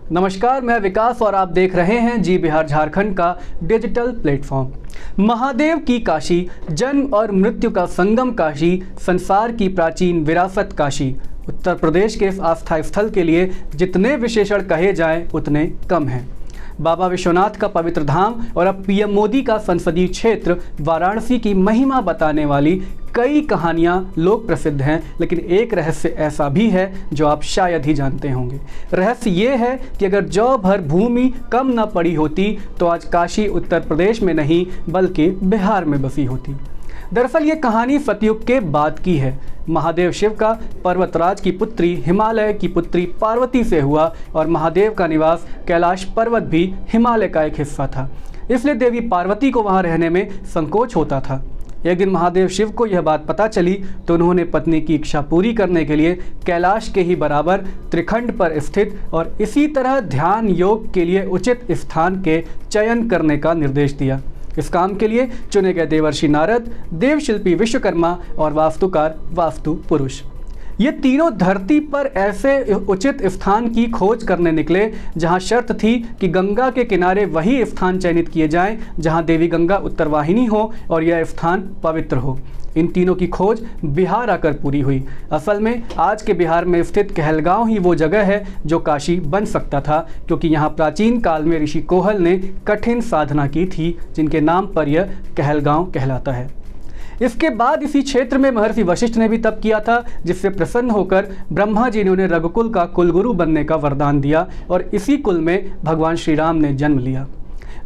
नमस्कार, मैं विकास और आप देख रहे हैं जी बिहार झारखंड का डिजिटल प्लेटफॉर्म। महादेव की काशी, जन्म और मृत्यु का संगम काशी, संसार की प्राचीन विरासत काशी। उत्तर प्रदेश के इस आस्था स्थल के लिए जितने विशेषण कहे जाएं उतने कम हैं। बाबा विश्वनाथ का पवित्र धाम और अब पीएम मोदी का संसदीय क्षेत्र वाराणसी की महिमा बताने वाली कई कहानियां लोक प्रसिद्ध हैं, लेकिन एक रहस्य ऐसा भी है जो आप शायद ही जानते होंगे। रहस्य ये है कि अगर जौ भर भूमि कम न पड़ी होती तो आज काशी उत्तर प्रदेश में नहीं बल्कि बिहार में बसी होती। दरअसल ये कहानी सतयुग के बाद की है। महादेव शिव का पर्वतराज की पुत्री हिमालय की पुत्री पार्वती से हुआ और महादेव का निवास कैलाश पर्वत भी हिमालय का एक हिस्सा था, इसलिए देवी पार्वती को वहाँ रहने में संकोच होता था। एक दिन महादेव शिव को यह बात पता चली तो उन्होंने पत्नी की इच्छा पूरी करने के लिए कैलाश के ही बराबर त्रिखंड पर स्थित और इसी तरह ध्यान योग के लिए उचित स्थान के चयन करने का निर्देश दिया। इस काम के लिए चुने गए देवर्षि नारद, देवशिल्पी विश्वकर्मा और वास्तुकार वास्तु पुरुष, ये तीनों धरती पर ऐसे उचित स्थान की खोज करने निकले जहां शर्त थी कि गंगा के किनारे वही स्थान चयनित किए जाएं जहां देवी गंगा उत्तरवाहिनी हो और यह स्थान पवित्र हो। इन तीनों की खोज बिहार आकर पूरी हुई। असल में आज के बिहार में स्थित कहलगांव ही वो जगह है जो काशी बन सकता था, क्योंकि यहाँ प्राचीन काल में ऋषि कोहल ने कठिन साधना की थी, जिनके नाम पर यह कहलगांव कहलाता है। इसके बाद इसी क्षेत्र में महर्षि वशिष्ठ ने भी तप किया था, जिससे प्रसन्न होकर ब्रह्मा जी ने उन्हें रघुकुल का कुलगुरु बनने का वरदान दिया और इसी कुल में भगवान श्री राम ने जन्म लिया।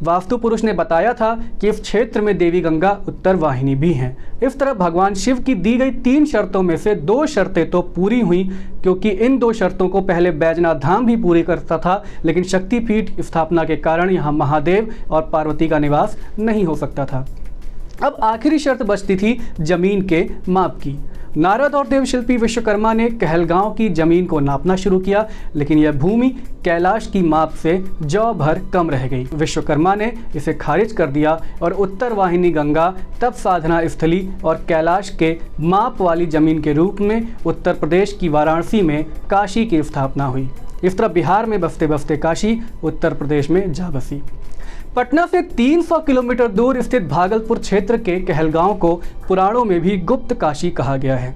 वास्तु पुरुष ने बताया था कि इस क्षेत्र में देवी गंगा उत्तर वाहिनी भी हैं। इस तरह भगवान शिव की दी गई 3 शर्तों में से 2 शर्तें तो पूरी हुई, क्योंकि इन 2 शर्तों को पहले बैजनाथ धाम भी पूरी करता था, लेकिन शक्तिपीठ स्थापना के कारण यहाँ महादेव और पार्वती का निवास नहीं हो सकता था। अब आखिरी शर्त बचती थी जमीन के माप की। नारद और देवशिल्पी विश्वकर्मा ने कहलगांव की जमीन को नापना शुरू किया, लेकिन यह भूमि कैलाश की माप से जौ भर कम रह गई। विश्वकर्मा ने इसे खारिज कर दिया और उत्तर वाहिनी गंगा तप साधना स्थली और कैलाश के माप वाली जमीन के रूप में उत्तर प्रदेश की वाराणसी में काशी की स्थापना हुई। इस तरह बिहार में बसते बसते काशी उत्तर प्रदेश में जा बसी। पटना से 300 किलोमीटर दूर स्थित भागलपुर क्षेत्र के कहलगांव को पुराणों में भी गुप्त काशी कहा गया है।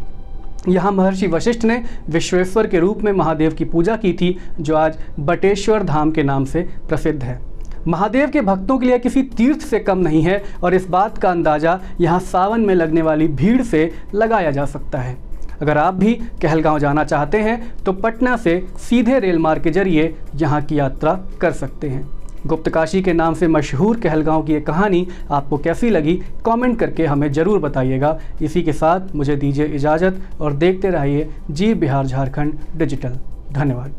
यहाँ महर्षि वशिष्ठ ने विश्वेश्वर के रूप में महादेव की पूजा की थी, जो आज बटेश्वर धाम के नाम से प्रसिद्ध है। महादेव के भक्तों के लिए किसी तीर्थ से कम नहीं है और इस बात का अंदाज़ा यहाँ सावन में लगने वाली भीड़ से लगाया जा सकता है। अगर आप भी कहलगांव जाना चाहते हैं तो पटना से सीधे रेल मार्ग के जरिए यहाँ की यात्रा कर सकते हैं। गुप्त काशी के नाम से मशहूर कहलगांव की ये कहानी आपको कैसी लगी, कमेंट करके हमें ज़रूर बताइएगा। इसी के साथ मुझे दीजिए इजाज़त और देखते रहिए जी बिहार झारखंड डिजिटल। धन्यवाद।